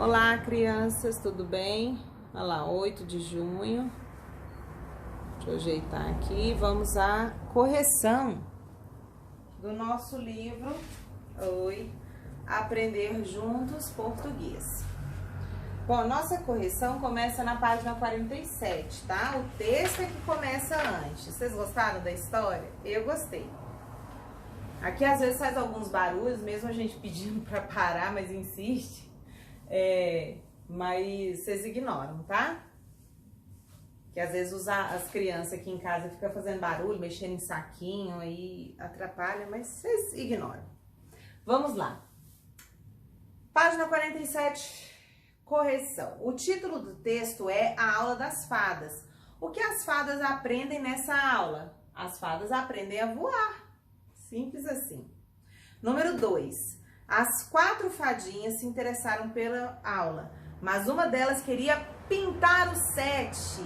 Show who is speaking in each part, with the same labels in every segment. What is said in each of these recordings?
Speaker 1: Olá, crianças, tudo bem? Olha lá, 8 de junho. Deixa eu ajeitar aqui. Vamos à correção do nosso livro Oi, Aprender Juntos Português. Bom, nossa correção começa na página 47, tá? O texto é que começa antes. Vocês gostaram da história? Eu gostei. Aqui às vezes faz alguns barulhos, mesmo a gente pedindo para parar, mas insiste. Mas vocês ignoram, tá? Que às vezes as crianças aqui em casa ficam fazendo barulho, mexendo em saquinho, aí atrapalha, mas vocês ignoram. Vamos lá. Página 47, correção. O título do texto é A Aula das Fadas. O que as fadas aprendem nessa aula? As fadas aprendem a voar. Simples assim. Número 2. As 4 fadinhas se interessaram pela aula, mas uma delas queria pintar o 7,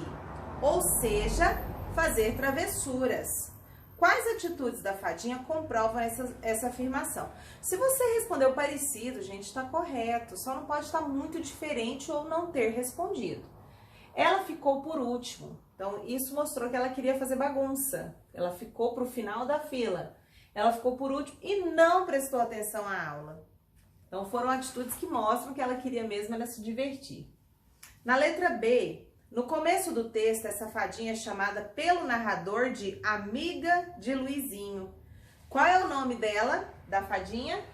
Speaker 1: ou seja, fazer travessuras. Quais atitudes da fadinha comprovam essa afirmação? Se você respondeu parecido, gente, está correto, só não pode estar muito diferente ou não ter respondido. Ela ficou por último, então isso mostrou que ela queria fazer bagunça, ela ficou para o final da fila. Ela ficou por último e não prestou atenção à aula. Então, foram atitudes que mostram que ela queria mesmo era se divertir. Na letra B, no começo do texto, essa fadinha é chamada pelo narrador de Amiga de Luizinho. Qual é o nome dela, da fadinha?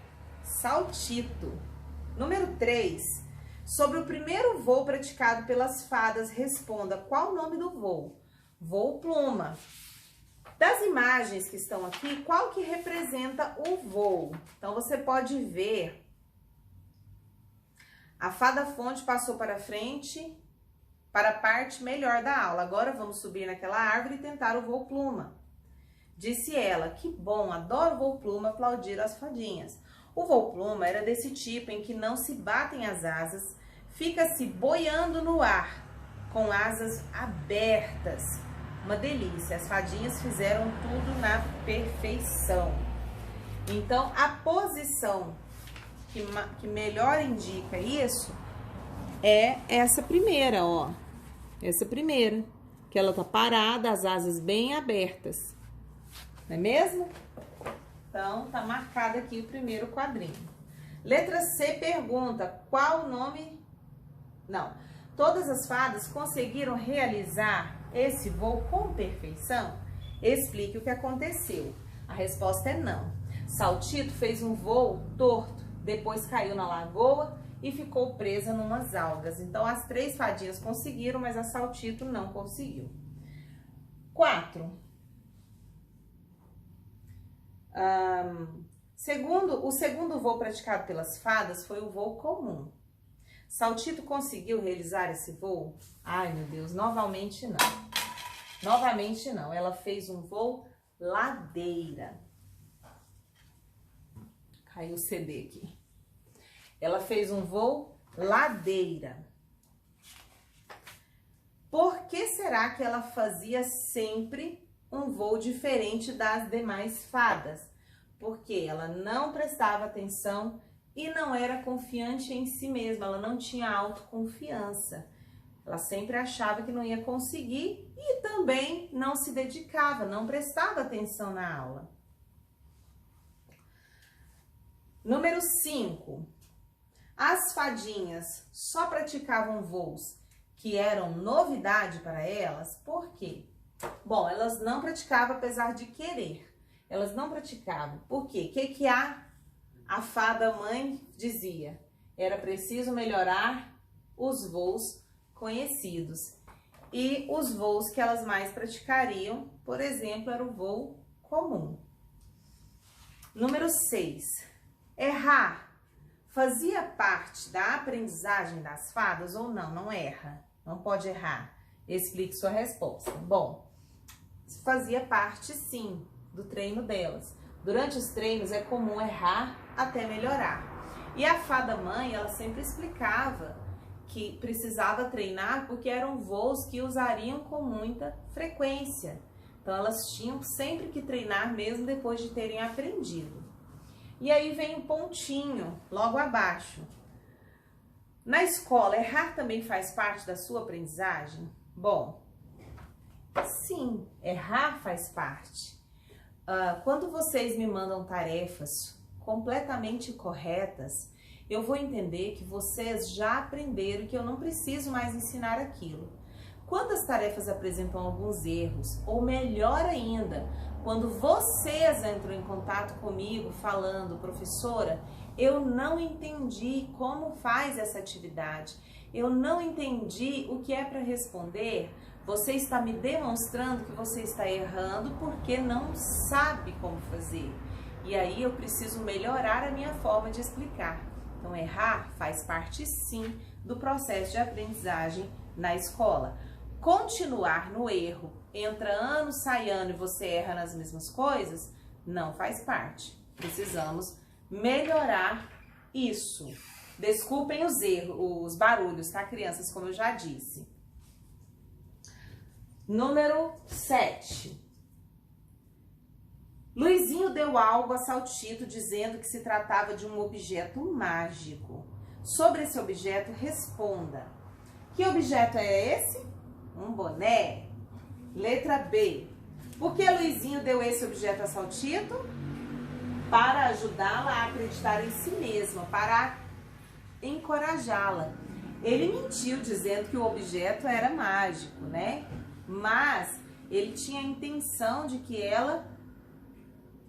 Speaker 1: Saltito. Número 3, sobre o primeiro voo praticado pelas fadas, responda qual o nome do voo? Voo pluma. Das imagens que estão aqui, qual que representa o voo? Então, você pode ver, a fada fonte passou para frente, para a parte melhor da aula. Agora, vamos subir naquela árvore e tentar o voo pluma. Disse ela, que bom, adoro o voo pluma, aplaudiram as fadinhas. O voo pluma era desse tipo em que não se batem as asas, fica-se boiando no ar, com asas abertas. Uma delícia, as fadinhas fizeram tudo na perfeição. Então, a posição que melhor indica isso é essa primeira, ó. Essa primeira, que ela tá parada, as asas bem abertas. Não é mesmo? Então, tá marcado aqui o primeiro quadrinho. Letra C pergunta, qual o nome... Não, todas as fadas conseguiram realizar esse voo com perfeição? Explique o que aconteceu. A resposta é não. Saltito fez um voo torto, depois caiu na lagoa e ficou presa numas algas. Então, as 3 fadinhas conseguiram, mas a Saltito não conseguiu. 4. O segundo voo praticado pelas fadas foi o voo comum. Saltito conseguiu realizar esse voo? Ai, meu Deus, novamente não. Novamente não. Ela fez um voo ladeira. Caiu o CD aqui. Ela fez um voo ladeira. Por que será que ela fazia sempre um voo diferente das demais fadas? Porque ela não prestava atenção e não era confiante em si mesma, ela não tinha autoconfiança. Ela sempre achava que não ia conseguir e também não se dedicava, não prestava atenção na aula. Número 5. As fadinhas só praticavam voos que eram novidade para elas, por quê? Bom, elas não praticavam apesar de querer. Elas não praticavam. Por quê? O que a fada mãe dizia? Era preciso melhorar os voos conhecidos. E os voos que elas mais praticariam, por exemplo, era o voo comum. Número 6. Errar fazia parte da aprendizagem das fadas ou não? Não erra. Não pode errar. Explique sua resposta. Bom, fazia parte sim do treino delas. Durante os treinos é comum errar até melhorar. E a fada mãe, ela sempre explicava que precisava treinar porque eram voos que usariam com muita frequência. Então elas tinham sempre que treinar mesmo depois de terem aprendido. E aí vem um pontinho logo abaixo. Na escola, errar também faz parte da sua aprendizagem? Bom, sim, errar faz parte. Quando vocês me mandam tarefas completamente corretas, eu vou entender que vocês já aprenderam e que eu não preciso mais ensinar aquilo. Quando as tarefas apresentam alguns erros, ou melhor ainda, quando vocês entram em contato comigo falando, professora, eu não entendi como faz essa atividade, eu não entendi o que é para responder, você está me demonstrando que você está errando porque não sabe como fazer. E aí eu preciso melhorar a minha forma de explicar. Então, errar faz parte sim do processo de aprendizagem na escola. Continuar no erro, entra ano, sai ano e você erra nas mesmas coisas, não faz parte. Precisamos melhorar isso. Desculpem os erros, os barulhos, tá, crianças, como eu já disse. Número 7. Luizinho deu algo a Saltito dizendo que se tratava de um objeto mágico. Sobre esse objeto, responda. Que objeto é esse? Um boné. Letra B. Por que Luizinho deu esse objeto a Saltito? Para ajudá-la a acreditar em si mesma, para encorajá-la. Ele mentiu dizendo que o objeto era mágico, né? Mas ele tinha a intenção de que ela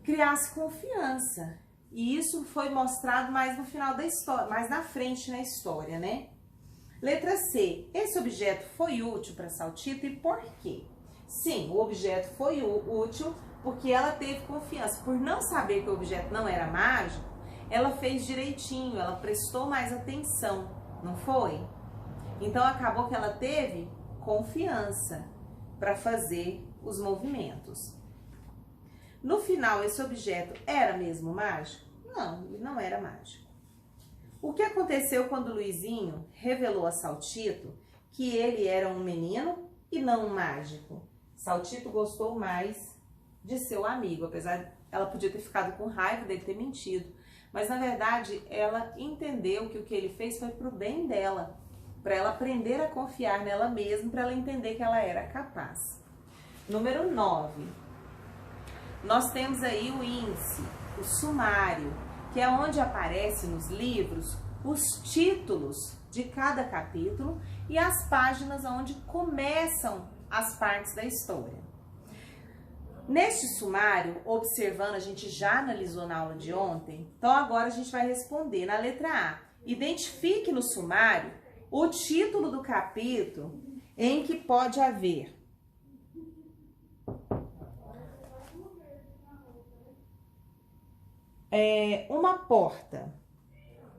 Speaker 1: criasse confiança. E isso foi mostrado mais no final da história, mais na frente na história, né? Letra C. Esse objeto foi útil para Saltito e por quê? Sim, o objeto foi útil porque ela teve confiança. Por não saber que o objeto não era mágico, ela fez direitinho, ela prestou mais atenção, não foi? Então acabou que ela teve confiança para fazer os movimentos. No final, esse objeto era mesmo mágico? Não, ele não era mágico. O que aconteceu quando Luizinho revelou a Saltito que ele era um menino e não um mágico? Saltito gostou mais de seu amigo, apesar de ela podia ter ficado com raiva dele ter mentido. Mas, na verdade, ela entendeu que o que ele fez foi pro bem dela, para ela aprender a confiar nela mesma, para ela entender que ela era capaz. Número 9. Nós temos aí o índice, o sumário, que é onde aparecem nos livros os títulos de cada capítulo e as páginas onde começam as partes da história. Neste sumário, observando, a gente já analisou na aula de ontem, então agora a gente vai responder na letra A. Identifique no sumário o título do capítulo em que pode haver uma porta.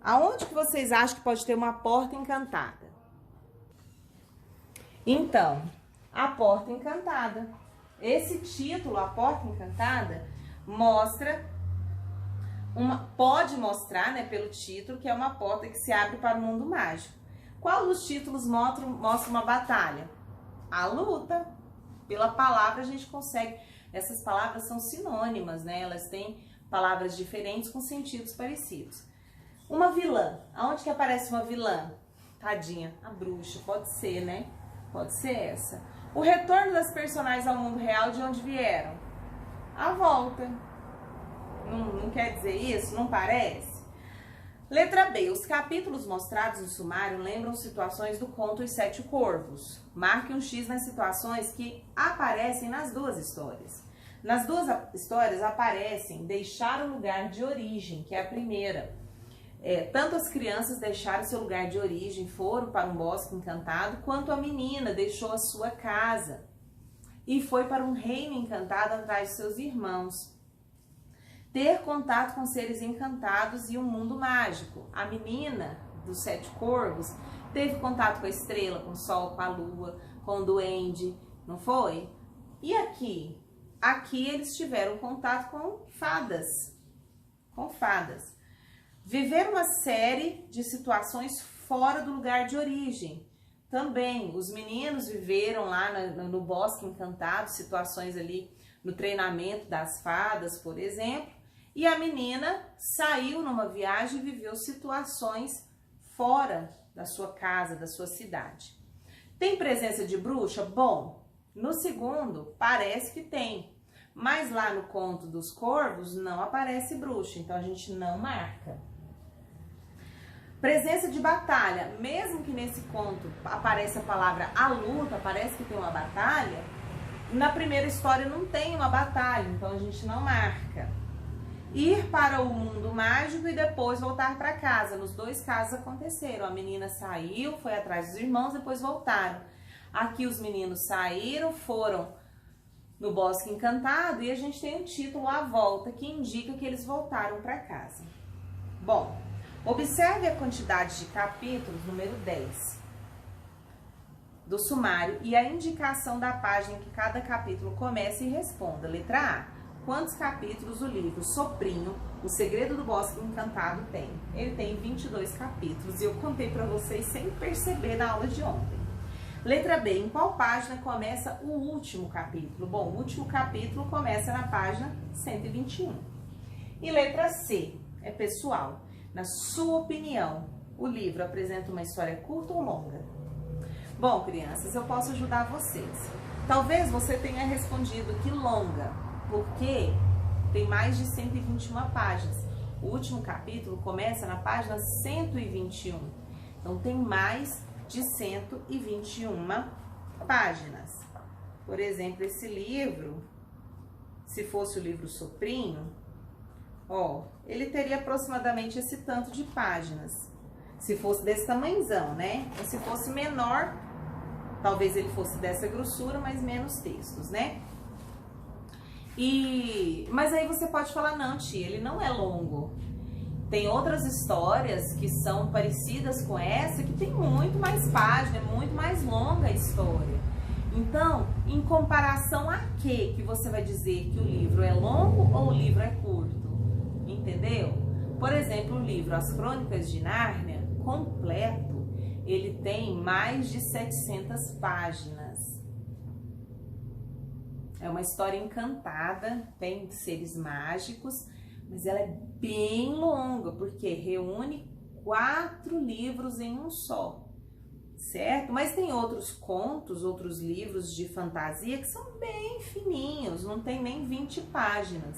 Speaker 1: Aonde que vocês acham que pode ter uma porta encantada? Então, a porta encantada. Esse título, a porta encantada, pode mostrar, né, pelo título, que é uma porta que se abre para o mundo mágico. Qual dos títulos mostra uma batalha? A luta. Pela palavra a gente consegue. Essas palavras são sinônimas, né? Elas têm palavras diferentes com sentidos parecidos. Uma vilã. Aonde que aparece uma vilã? Tadinha, a bruxa. Pode ser, né? Pode ser essa. O retorno das personagens ao mundo real, de onde vieram? A volta. Não quer dizer isso? Não parece? Letra B. Os capítulos mostrados no sumário lembram situações do conto Os Sete Corvos. Marque um X nas situações que aparecem nas duas histórias. Nas duas histórias aparecem deixar o lugar de origem, que é a primeira. Tanto as crianças deixaram seu lugar de origem, foram para um bosque encantado, quanto a menina deixou a sua casa e foi para um reino encantado atrás de seus irmãos. Ter contato com seres encantados e um mundo mágico. A menina dos Sete Corvos teve contato com a estrela, com o sol, com a lua, com o duende, não foi? E aqui? Aqui eles tiveram contato com fadas. Com fadas. Viver uma série de situações fora do lugar de origem. Também, os meninos viveram lá no Bosque Encantado, situações ali no treinamento das fadas, por exemplo. E a menina saiu numa viagem e viveu situações fora da sua casa, da sua cidade. Tem presença de bruxa? Bom, no segundo parece que tem, mas lá no conto dos corvos não aparece bruxa, então a gente não marca. Presença de batalha, mesmo que nesse conto apareça a palavra a luta, parece que tem uma batalha, na primeira história não tem uma batalha, então a gente não marca. Ir para o mundo mágico e depois voltar para casa. Nos dois casos aconteceram. A menina saiu, foi atrás dos irmãos, depois voltaram. Aqui os meninos saíram, foram no Bosque Encantado e a gente tem um título à volta que indica que eles voltaram para casa. Bom, observe a quantidade de capítulos, número 10, do sumário e a indicação da página em que cada capítulo começa e responda. Letra A. Quantos capítulos o livro Soprinho, O Segredo do Bosque Encantado tem? Ele tem 22 capítulos e eu contei para vocês sem perceber na aula de ontem. Letra B. Em qual página começa o último capítulo? Bom, o último capítulo começa na página 121. E letra C. É pessoal. Na sua opinião, o livro apresenta uma história curta ou longa? Bom, crianças, eu posso ajudar vocês. Talvez você tenha respondido que longa, porque tem mais de 121 páginas. O último capítulo começa na página 121. Então, tem mais de 121 páginas. Por exemplo, esse livro, se fosse o livro Soprinho, ó, ele teria aproximadamente esse tanto de páginas. Se fosse desse tamanhozão, né? Ou se fosse menor, talvez ele fosse dessa grossura, mas menos textos, né? Mas aí você pode falar, não, tia, ele não é longo. Tem outras histórias que são parecidas com essa, que tem muito mais página, é muito mais longa a história. Então, em comparação a quê que você vai dizer que o livro é longo ou o livro é curto? Entendeu? Por exemplo, o livro As Crônicas de Nárnia, completo, ele tem mais de 700 páginas. É uma história encantada, tem seres mágicos, mas ela é bem longa, porque reúne 4 livros em um só, certo? Mas tem outros contos, outros livros de fantasia que são bem fininhos, não tem nem 20 páginas.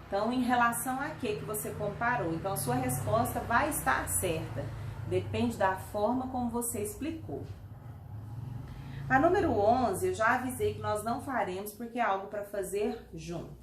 Speaker 1: Então, em relação a que você comparou? Então, a sua resposta vai estar certa, depende da forma como você explicou. A número 11, eu já avisei que nós não faremos porque é algo para fazer junto.